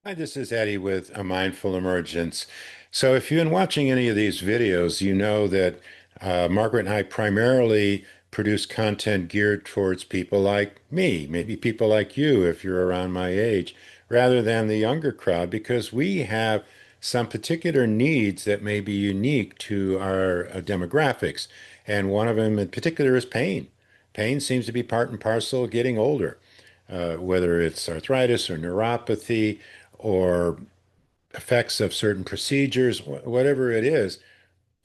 Hi, this is Eddie with a Mindful Emergence. So, if you've been watching any of these videos, you know that Margaret and I primarily produce content geared towards people like me, maybe people like you if you're around my age, rather than the younger crowd, because we have some particular needs that may be unique to our demographics. And one of them in particular is pain. Pain seems to be part and parcel of getting older, whether it's arthritis or neuropathy or effects of certain procedures, whatever it is,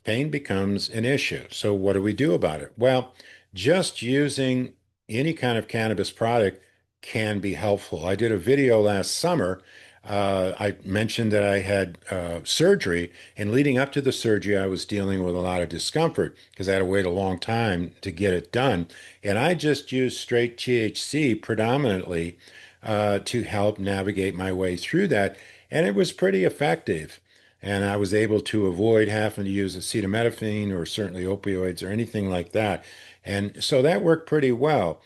pain becomes an issue. So, what do we do about it? Well, just using any kind of cannabis product can be helpful. I did a video last summer. I mentioned that I had surgery, and leading up to the surgery, I was dealing with a lot of discomfort because I had to wait a long time to get it done. And I just used straight THC predominantly to help navigate my way through that. And it was pretty effective. And I was able to avoid having to use acetaminophen or certainly opioids or anything like that. And so that worked pretty well,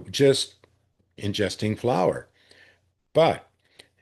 just ingesting flour. But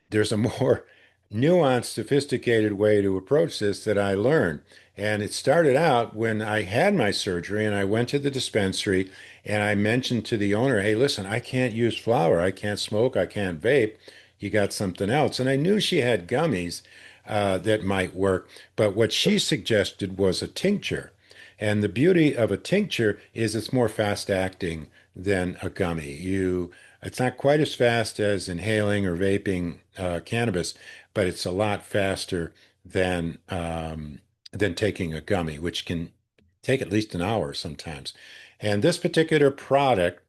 there's a more nuanced, sophisticated way to approach this that I learned. And it started out when I had my surgery and I went to the dispensary and I mentioned to the owner, hey, listen, I can't use flour. I can't smoke. I can't vape. You got something else. And I knew she had gummies that might work. But what she suggested was a tincture. And the beauty of a tincture is it's more fast acting than a gummy. It's not quite as fast as inhaling or vaping cannabis, but it's a lot faster than taking a gummy, which can take at least an hour sometimes. And this particular product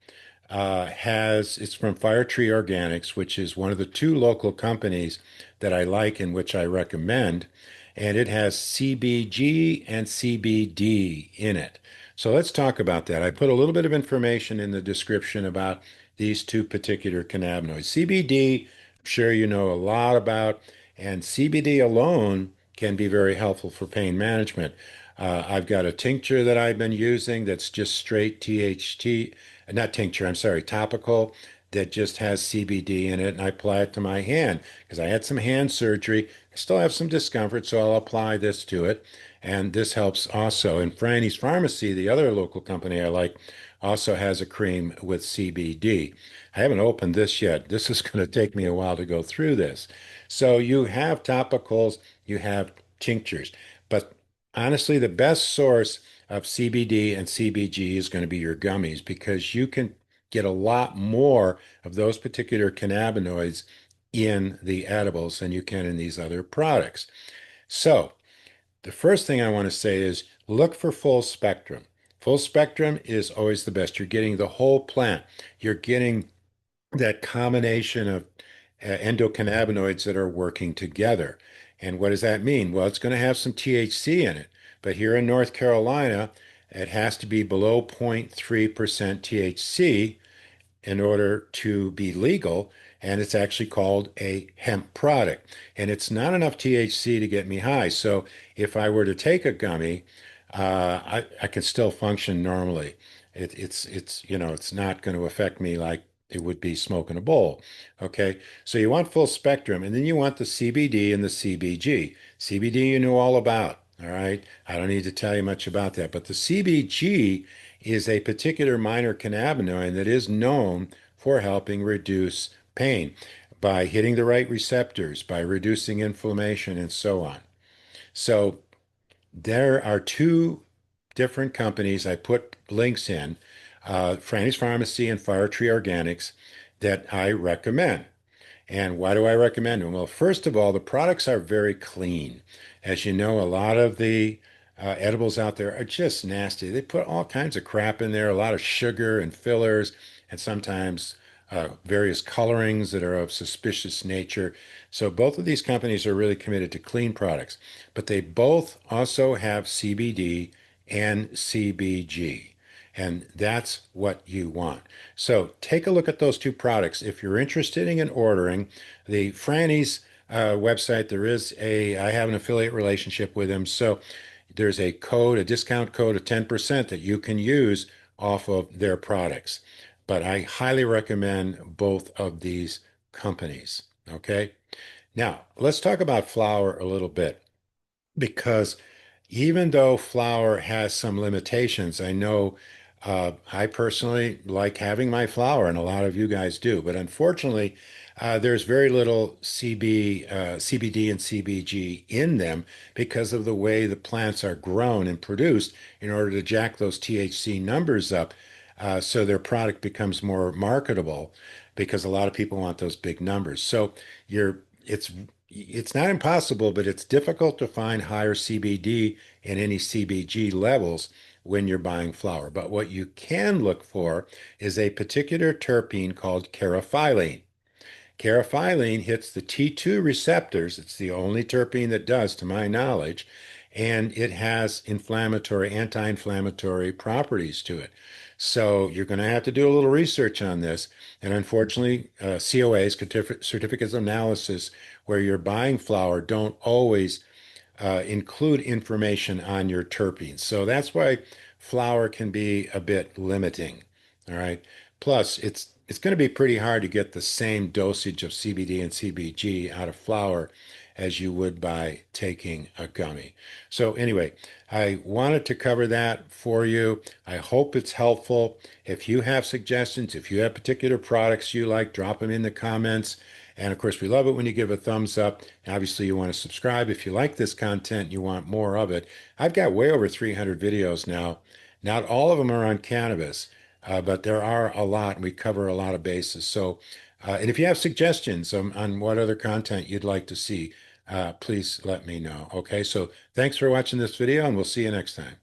it's from Fire Tree Organics, which is one of the two local companies that I like and which I recommend. And it has CBG and CBD in it. So let's talk about that. I put a little bit of information in the description about these two particular cannabinoids. CBD, I'm sure you know a lot about, and CBD alone can be very helpful for pain management. I've got a tincture that I've been using that's just straight THT, not tincture, I'm sorry, topical that just has CBD in it, and I apply it to my hand because I had some hand surgery. I still have some discomfort, so I'll apply this to it. And this helps also. And Franny's Pharmacy, the other local company I like, also has a cream with CBD. I haven't opened this yet. This is going to take me a while to go through this. So you have topicals, you have tinctures, but honestly, the best source of CBD and CBG is going to be your gummies because you can get a lot more of those particular cannabinoids in the edibles than you can in these other products. So, the first thing I want to say is look for full spectrum. Full spectrum is always the best. You're getting the whole plant. You're getting that combination of endocannabinoids that are working together. And what does that mean? Well, it's going to have some THC in it. But here in North Carolina, it has to be below 0.3% THC in order to be legal. And it's actually called a hemp product. And it's not enough THC to get me high. So if I were to take a gummy, I can still function normally. It's not going to affect me like it would be smoking a bowl. Okay. So you want full spectrum, and then you want the CBD and the CBG. CBD you know all about. All right. I don't need to tell you much about that. But the CBG is a particular minor cannabinoid that is known for helping reduce pain by hitting the right receptors, by reducing inflammation, and so on. So there are two different companies. I put links in, Franny's Pharmacy and Fire Tree Organics, that I recommend. And why do I recommend them? Well, first of all, the products are very clean. As you know, a lot of the edibles out there are just nasty. They put all kinds of crap in there, a lot of sugar and fillers, and sometimes various colorings that are of suspicious nature. So both of these companies are really committed to clean products, but they both also have CBD and CBG. And that's what you want. So take a look at those two products. If you're interested in ordering the Franny's website, I have an affiliate relationship with them. So there's a discount code of 10% that you can use off of their products. But I highly recommend both of these companies. Okay. Now, let's talk about flour a little bit because even though flour has some limitations, I know I personally like having my flour, and a lot of you guys do, but unfortunately, there's very little CBD and CBG in them because of the way the plants are grown and produced in order to jack those THC numbers up, so their product becomes more marketable because a lot of people want those big numbers. So you're it's not impossible, but it's difficult to find higher CBD and any CBG levels when you're buying flour. But what you can look for is a particular terpene called caryophyllene. Caryophyllene hits the T2 receptors. It's the only terpene that does, to my knowledge, and it has anti-inflammatory properties to it. So you're going to have to do a little research on this. And unfortunately, COAs, certificates of analysis, where you're buying flour, don't always include information on your terpenes. So that's why flour can be a bit limiting. All right. Plus, it's going to be pretty hard to get the same dosage of CBD and CBG out of flour as you would by taking a gummy. So anyway, I wanted to cover that for you. I hope it's helpful. If you have suggestions, if you have particular products you like, drop them in the comments. And of course, we love it when you give a thumbs up. Obviously, you want to subscribe if you like this content, you want more of it. I've got way over 300 videos now. Not all of them are on cannabis, but there are a lot, and we cover a lot of bases. So, and if you have suggestions on what other content you'd like to see, please let me know. Okay, so thanks for watching this video, and we'll see you next time.